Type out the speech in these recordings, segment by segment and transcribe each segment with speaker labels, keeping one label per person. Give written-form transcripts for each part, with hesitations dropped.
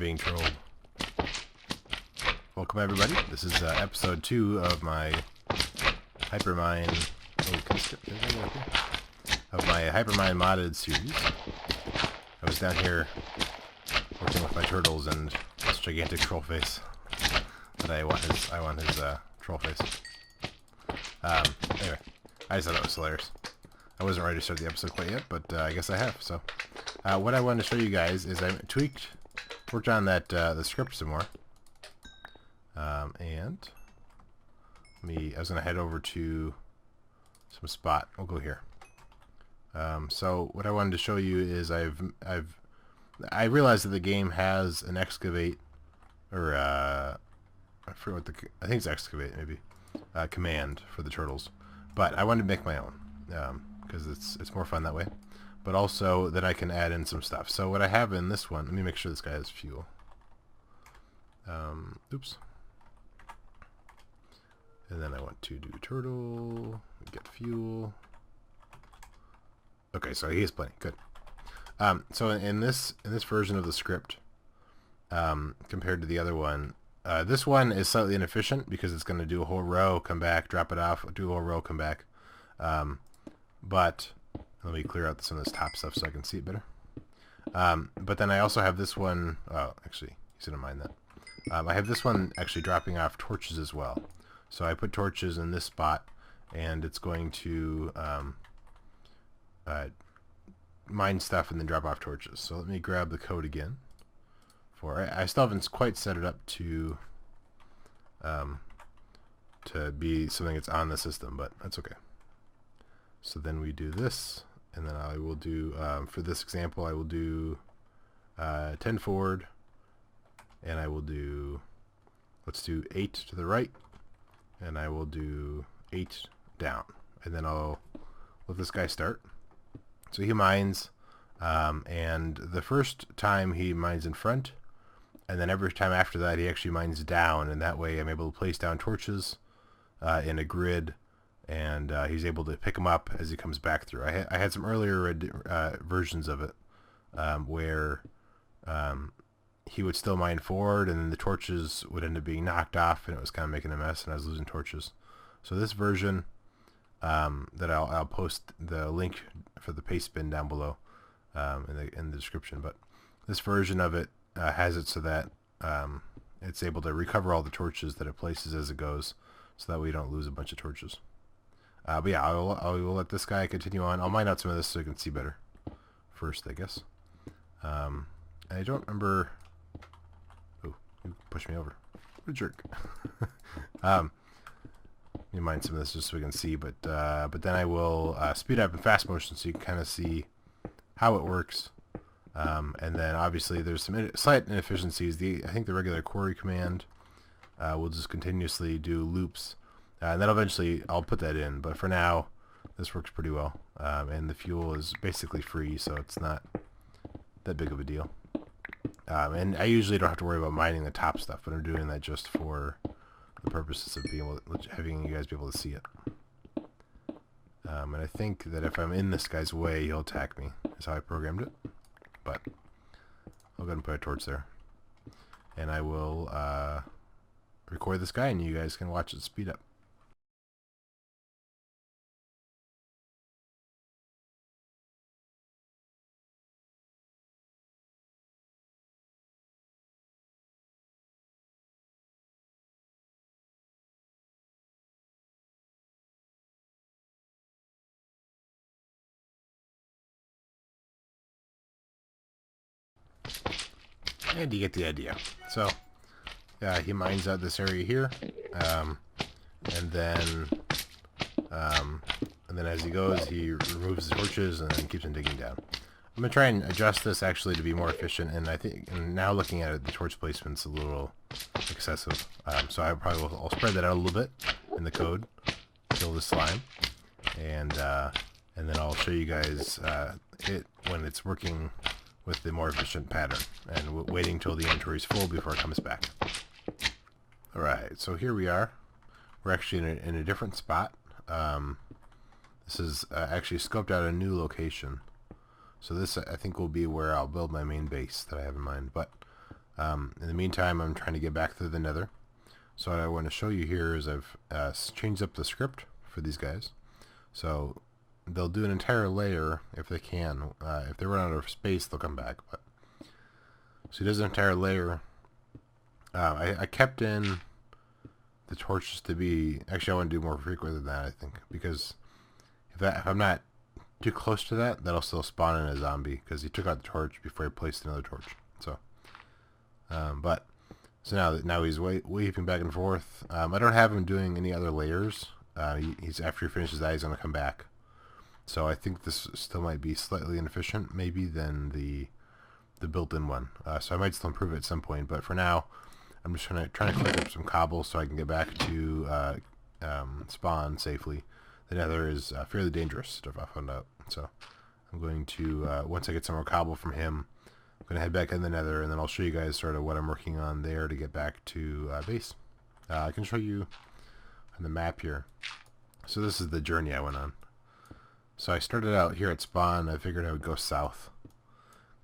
Speaker 1: being trolled. Welcome everybody. This is episode 2 of my Hypermine... Oh, can I skip anything up here? Of my Hypermine Modded series. I was down here working with my turtles and this gigantic troll face. But I want his troll face. Anyway, I just thought that was hilarious. I wasn't ready to start the episode quite yet, but I guess I have. So, what I wanted to show you guys is I worked on that the script some more. And I was gonna head over to some spot. We'll go here. So what I wanted to show you is I realized that the game has an excavate, or I forget what I think it's excavate maybe, command for the turtles, but I wanted to make my own because it's more fun that way. But also that I can add in some stuff. So what I have in this one, let me make sure this guy has fuel. Oops. And then I want to do turtle, get fuel. Okay, so he has plenty. Good. So in this version of the script, compared to the other one, this one is slightly inefficient because it's going to do a whole row, come back, drop it off, do a whole row, come back. But let me clear out some of this top stuff so I can see it better. But then I also have this one. Oh, actually, you shouldn't mind that. I have this one actually dropping off torches as well. So I put torches in this spot, and it's going to mine stuff and then drop off torches. So let me grab the code again. I still haven't quite set it up to be something that's on the system, but that's okay. So then we do this, and then I will do for this example I will do 10 forward, and I will do, let's do 8 to the right, and I will do 8 down, and then I'll let this guy start. So he mines, and the first time he mines in front, and then every time after that he actually mines down, and that way I'm able to place down torches in a grid, and he's able to pick them up as he comes back through. I had some earlier versions of it where he would still mine forward, and then the torches would end up being knocked off, and it was kind of making a mess, and I was losing torches. So this version that I'll post the link for the paste bin down below in the description, but this version of it has it so that it's able to recover all the torches that it places as it goes, so that we don't lose a bunch of torches. But yeah, I will let this guy continue on. I'll mine out some of this so you can see better first, I guess. I don't remember. Oh, you pushed me over. What a jerk. Let me mine some of this just so we can see, but then I will speed up in fast motion so you can kind of see how it works. And then obviously there's some slight inefficiencies. I think the regular Quarry command will just continuously do loops, and then eventually I'll put that in. But for now, this works pretty well, and the fuel is basically free, so it's not that big of a deal. And I usually don't have to worry about mining the top stuff, but I'm doing that just for the purposes of having you guys be able to see it. And I think that if I'm in this guy's way, he'll attack me. That's how I programmed it. But I'll go ahead and put a torch there, and I will record this guy, and you guys can watch it speed up. And you get the idea. So he mines out this area here, and then as he goes, he removes the torches and then keeps on digging down. I'm gonna try and adjust this actually to be more efficient, and I think, and now looking at it, the torch placement's a little excessive. So I'll spread that out a little bit in the code, kill the slime, and then I'll show you guys it when it's working with the more efficient pattern, and waiting till the inventory is full before it comes back. Alright, so here we are. We're actually in a different spot. This is actually scoped out a new location. So this, I think, will be where I'll build my main base that I have in mind. But In the meantime, I'm trying to get back to the Nether. So what I want to show you here is I've changed up the script for these guys. So they'll do an entire layer if they can. If they run out of space, they'll come back. But so he does an entire layer. I kept in the torches to be... Actually, I want to do more frequent than that, I think. Because if I'm not too close to that, that'll still spawn in a zombie. Because he took out the torch before he placed another torch. So, so now he's weaving back and forth. I don't have him doing any other layers. He's after he finishes that, he's going to come back. So I think this still might be slightly inefficient, maybe, than the built-in one. So I might still improve it at some point. But for now, I'm just trying to collect up some cobble so I can get back to spawn safely. The Nether is fairly dangerous, stuff I found out. So I'm going to, once I get some more cobble from him, I'm going to head back in the Nether, and then I'll show you guys sort of what I'm working on there to get back to base. I can show you on the map here. So this is the journey I went on. So I started out here at spawn. I figured I would go south.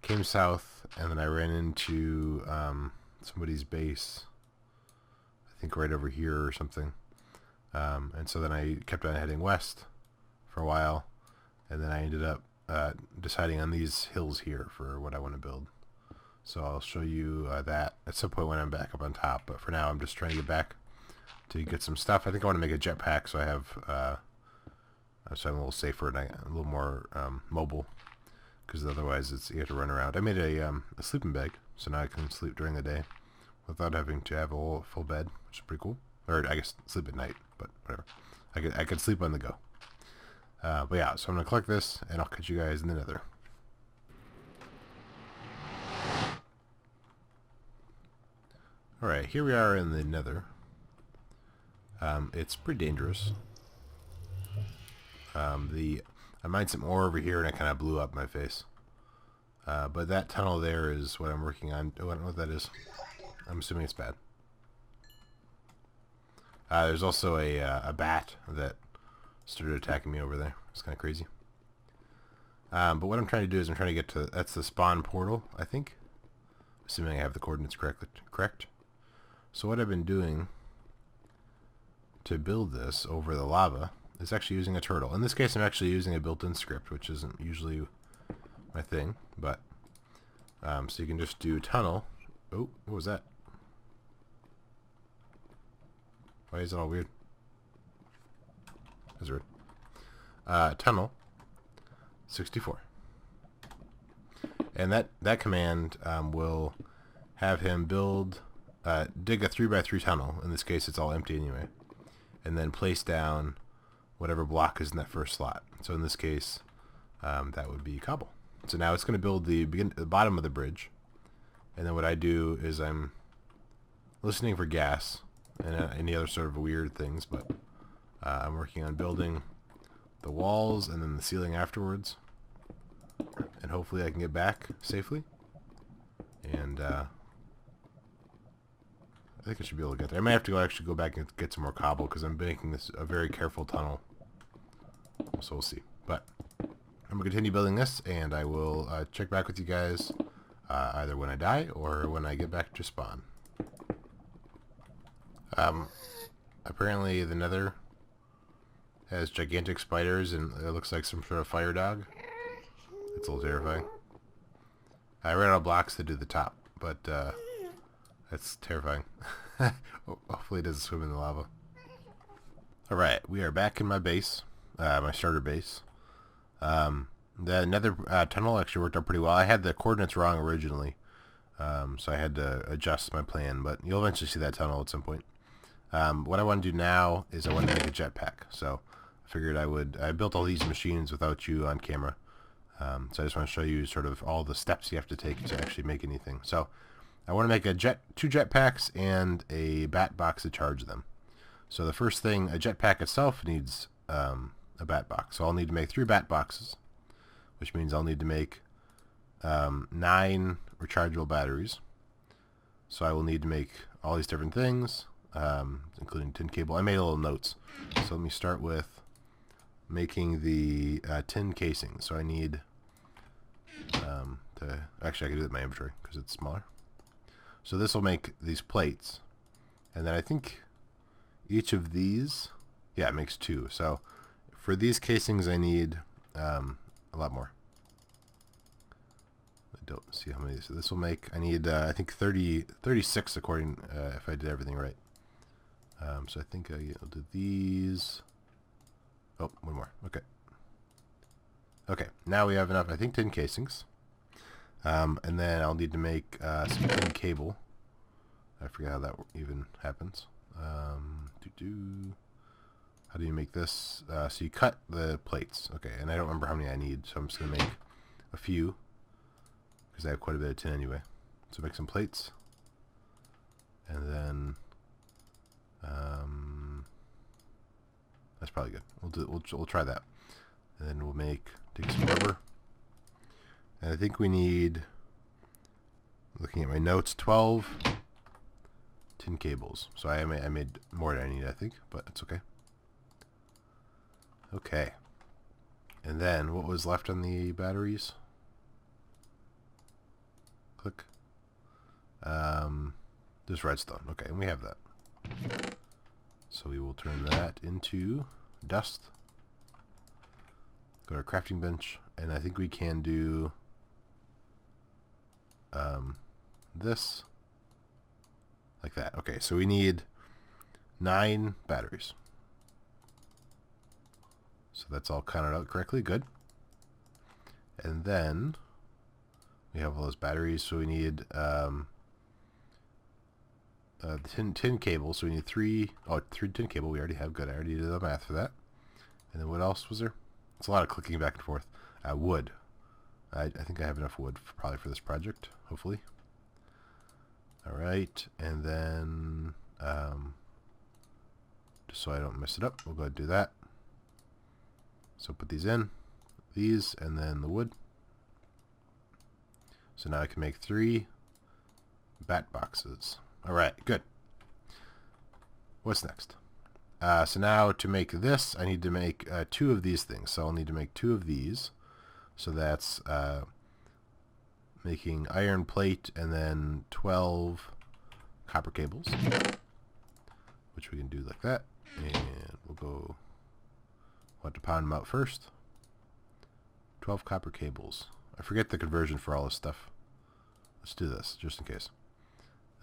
Speaker 1: Came south, and then I ran into somebody's base. I think right over here or something. And so then I kept on heading west for a while, and then I ended up deciding on these hills here for what I want to build. So I'll show you that at some point when I'm back up on top, but for now I'm just trying to get back to get some stuff. I think I want to make a jetpack so I have so I'm a little safer and a little more mobile, because otherwise you have to run around. I made a sleeping bag, so now I can sleep during the day without having to have a whole full bed, which is pretty cool. Or I guess sleep at night, but whatever. I could sleep on the go. But yeah, so I'm going to collect this, and I'll catch you guys in the Nether. Alright, here we are in the Nether. It's pretty dangerous. I mined some ore over here, and it kind of blew up my face. But that tunnel there is what I'm working on. Oh, I don't know what that is. I'm assuming it's bad. There's also a bat that started attacking me over there. It's kind of crazy. But what I'm trying to do is I'm trying to get to... That's the spawn portal, I think. Assuming I have the coordinates correct. So what I've been doing to build this over the lava is actually using a turtle. In this case, I'm actually using a built-in script, which isn't usually my thing. But so you can just do tunnel. Oh, what was that? Why is it all weird? That's weird. Tunnel 64. And that command will have him dig a 3x3 tunnel. In this case, it's all empty anyway. And then place down whatever block is in that first slot. So in this case, that would be cobble. So now it's going to build the bottom of the bridge. And then what I do is I'm listening for gas and any other sort of weird things, but I'm working on building the walls and then the ceiling afterwards, and hopefully I can get back safely, and I think I should be able to get there. I might have to actually go back and get some more cobble, because I'm making this a very careful tunnel, so we'll see. But I'm going to continue building this, and I will check back with you guys either when I die or when I get back to spawn. Apparently the Nether has gigantic spiders, and it looks like some sort of fire dog. It's a little terrifying. I ran out of blocks to do the top, but that's terrifying. Hopefully it doesn't swim in the lava. Alright, we are back in my base, my starter base. The Nether tunnel actually worked out pretty well. I had the coordinates wrong originally, so I had to adjust my plan, but you'll eventually see that tunnel at some point. What I want to do now is I want to make a jetpack. So I figured I built all these machines without you on camera. So I just want to show you sort of all the steps you have to take to actually make anything. So I want to make two jetpacks and a bat box to charge them. So the first thing, a jetpack itself needs a bat box. So I'll need to make 3 bat boxes, which means I'll need to make 9 rechargeable batteries. So I will need to make all these different things, including tin cable. I made little notes. So let me start with making the tin casing. So I need actually I can do it in my inventory because it's smaller. So this will make these plates. And then I think each of these, yeah, it makes 2. So for these casings, I need a lot more. I don't see how many. So this will make, I need, I think 36 according, if I did everything right. So I think I'll do these. Oh, one more. Okay. Okay, now we have enough, I think 10 casings. And then I'll need to make some tin cable. I forget how that even happens. How do you make this? So you cut the plates. Okay, and I don't remember how many I need, so I'm just going to make a few, because I have quite a bit of tin anyway. So make some plates. And then that's probably good. We'll try that. And then we'll take some rubber. And I think we need, looking at my notes, 12 tin cables. So I made more than I need, I think, but it's okay. Okay. And then what was left on the batteries? Click. Just redstone. Okay, and we have that. So we will turn that into dust. Go to our crafting bench, and I think we can do this like that. Okay, so we need 9 batteries. So that's all counted out correctly. Good. And then we have all those batteries, so we need tin cable. So we need 3 tin cable. We already have. Good. I already did the math for that. And then what else was there? It's a lot of clicking back and forth. Wood. I think I have enough wood probably for this project, hopefully. Alright, and then just so I don't mess it up, we'll go ahead and do that. So put these in, and then the wood. So now I can make 3 bat boxes. Alright, good. What's next? So now to make this, I need to make 2 of these things. So I'll need to make 2 of these. So that's making iron plate and then 12 copper cables, which we can do like that. And we'll want to pound them out first. 12 copper cables. I forget the conversion for all this stuff. Let's do this just in case.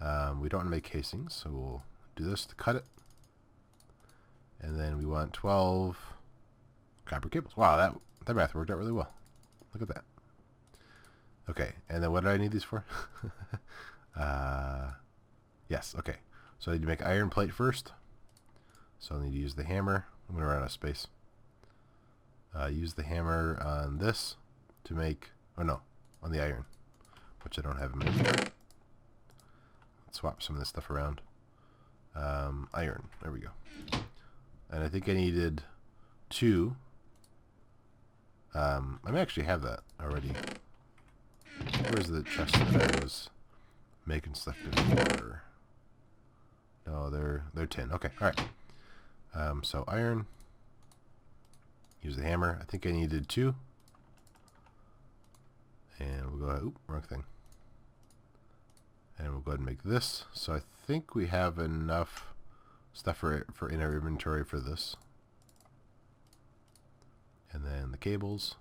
Speaker 1: We don't want to make casings, so we'll do this to cut it. And then we want 12 copper cables. Wow, that math worked out really well. Look at that. Okay, and then what do I need these for? Yes, okay. So I need to make iron plate first. So I'll need to use the hammer. I'm going to run out of space. Use the hammer on this to make, oh no, on the iron, which I don't have in my inventory. Let's swap some of this stuff around. Iron, there we go. And I think I needed 2. I may actually have that already. Where's the chest that I was making stuff before? No, they're tin. Okay, alright. So iron. Use the hammer. I think I needed 2. And we'll go ahead. Oop, wrong thing. And we'll go ahead and make this. So I think we have enough stuff for in our inventory for this. And then the cables.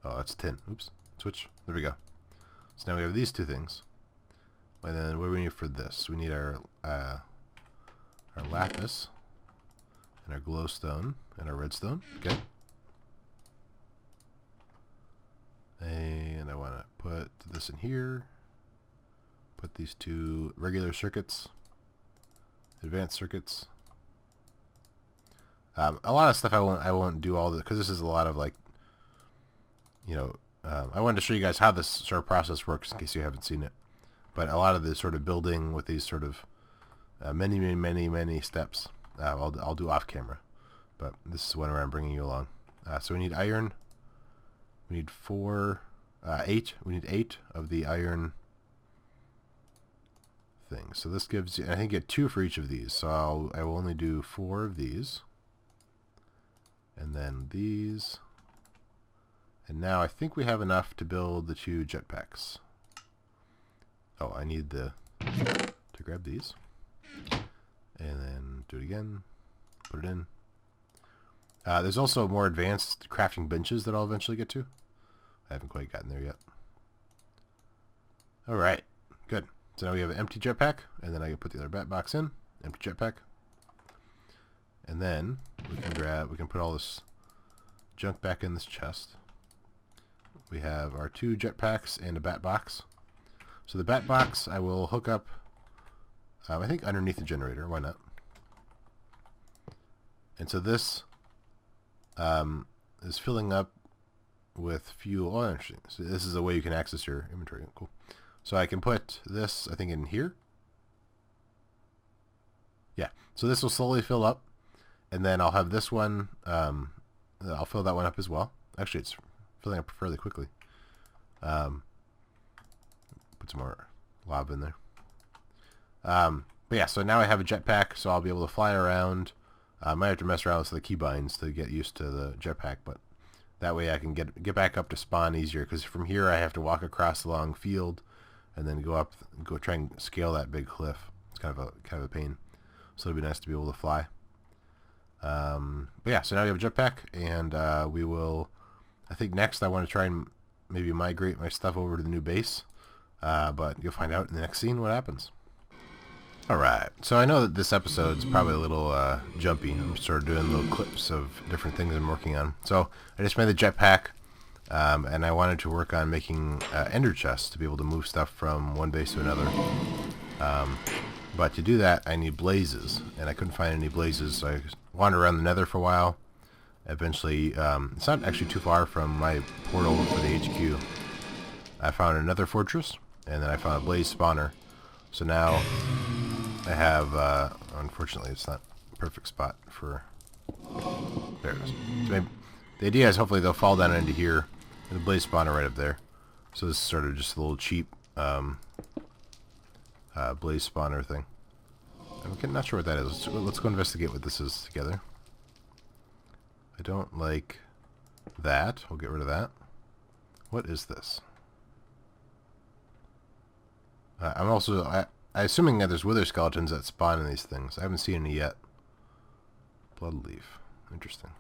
Speaker 1: Oh, that's tin. Oops. Switch. There we go. So now we have these 2 things. And then what do we need for this? We need our lapis and our glowstone and our redstone. Okay. And I want to put this in here. Put these 2 regular circuits, advanced circuits. A lot of stuff I won't do all this because this is a lot of like, you know, I wanted to show you guys how this sort of process works in case you haven't seen it. But a lot of this sort of building with these sort of many steps, I'll do off camera. But this is where I'm bringing you along. So we need iron. We need 8. We need 8 of the iron things. So this gives you, I think, get 2 for each of these. So I will only do 4 of these. And then these. And now I think we have enough to build the 2 jetpacks. Oh, I need to grab these. And then do it again. Put it in. There's also more advanced crafting benches that I'll eventually get to. I haven't quite gotten there yet. Alright, good. So now we have an empty jetpack, and then I can put the other bat box in. Empty jetpack. And then we can put all this junk back in this chest. We have our 2 jetpacks and a bat box. So the bat box I will hook up, I think underneath the generator. Why not? And so this is filling up with fuel. Oh, interesting. So this is a way you can access your inventory. Cool. So I can put this, I think, in here. Yeah. So this will slowly fill up, and then I'll have this one. I'll fill that one up as well. Actually, it's filling up fairly quickly. Put some more lava in there. But yeah, so now I have a jetpack, so I'll be able to fly around. I might have to mess around with the keybinds to get used to the jetpack, but that way I can get back up to spawn easier, because from here I have to walk across the long field and then go try and scale that big cliff. It's kind of a pain. So it'd be nice to be able to fly. But yeah, so now we have a jetpack, and we will, I think next I want to try and maybe migrate my stuff over to the new base. But you'll find out in the next scene what happens. Alright, so I know that this episode's probably a little jumpy. I'm sort of doing little clips of different things I'm working on. So I just made the jetpack, and I wanted to work on making ender chests to be able to move stuff from one base to another. But to do that, I need blazes, and I couldn't find any blazes, so I wandered around the Nether for a while. Eventually, it's not actually too far from my portal for the HQ. I found another fortress, and then I found a blaze spawner. So now I have, unfortunately it's not a perfect spot for, there it is. So maybe, the idea is hopefully they'll fall down into here, and the blaze spawner right up there. So this is sort of just a little cheap blaze spawner thing. I'm not sure what that is. Let's go investigate what this is together. I don't like that. We'll get rid of that. What is this? I'm assuming that there's wither skeletons that spawn in these things. I haven't seen any yet. Blood leaf. Interesting.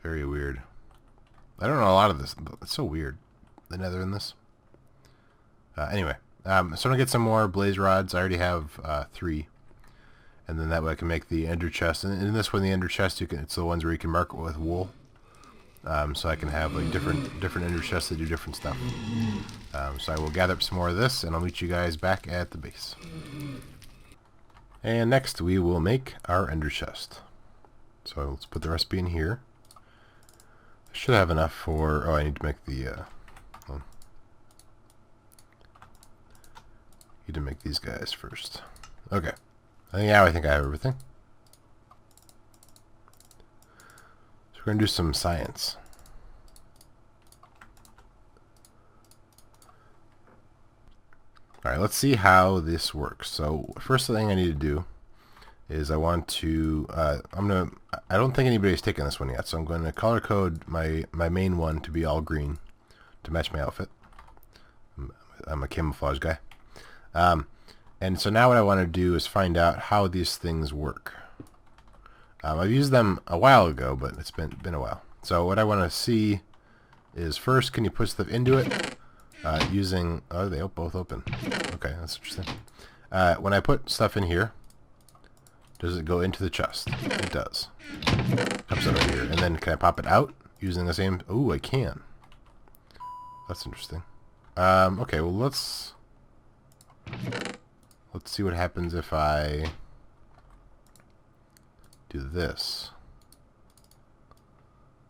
Speaker 1: Very weird. I don't know a lot of this. It's so weird. The Nether in this. Anyway. So I'm going to get some more blaze rods. I already have 3. And then that way I can make the ender chest. And in this one, the ender chest, it's the ones where you can mark it with wool. So I can have like different ender chests that do different stuff. So I will gather up some more of this, and I'll meet you guys back at the base. And next we will make our ender chest. So let's put the recipe in here. I should have enough for... Oh, I need to make the... need to make these guys first. Okay. I think I have everything. So we're going to do some science. Alright, let's see how this works. So first thing I need to do is I want to, I don't think anybody's taken this one yet, so I'm going to color code my main one to be all green to match my outfit. I'm a camouflage guy. And so now what I want to do is find out how these things work. I've used them a while ago, but it's been a while. So what I want to see is first, can you put stuff into it using... Oh, they both open. Okay, that's interesting. When I put stuff in here, does it go into the chest? It does. Comes out over here. And then can I pop it out using the same... Ooh, I can. That's interesting. Okay, well let's see what happens if I do this.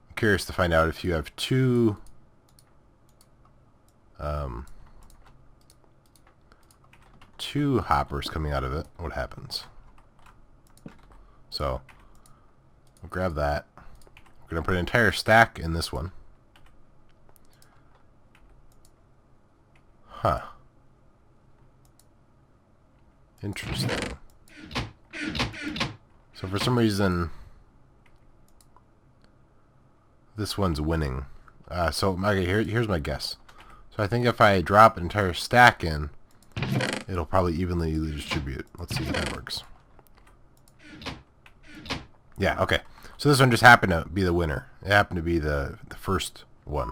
Speaker 1: I'm curious to find out if you have two hoppers coming out of it, what happens. So I'll grab that. We're going to put an entire stack in this one. Huh. Interesting. So for some reason this one's winning. So okay, here's my guess. So I think if I drop an entire stack in, it'll probably evenly distribute. Let's see if that works. Yeah, okay. So this one just happened to be the winner. It happened to be the first one.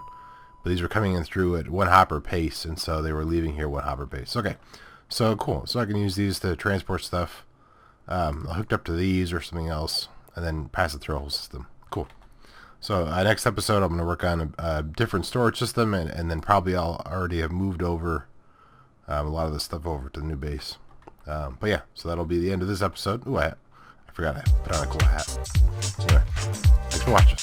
Speaker 1: But these were coming in through at 1 hopper pace, and so they were leaving here 1 hopper pace. Okay, so cool. So I can use these to transport stuff hooked up to these or something else, and then pass it through a whole system. Cool. So next episode, I'm going to work on a different storage system, and then probably I'll already have moved over a lot of this stuff over to the new base. But yeah, so that'll be the end of this episode. Ooh, I forgot I put on a cool hat. Anyway, thanks for watching.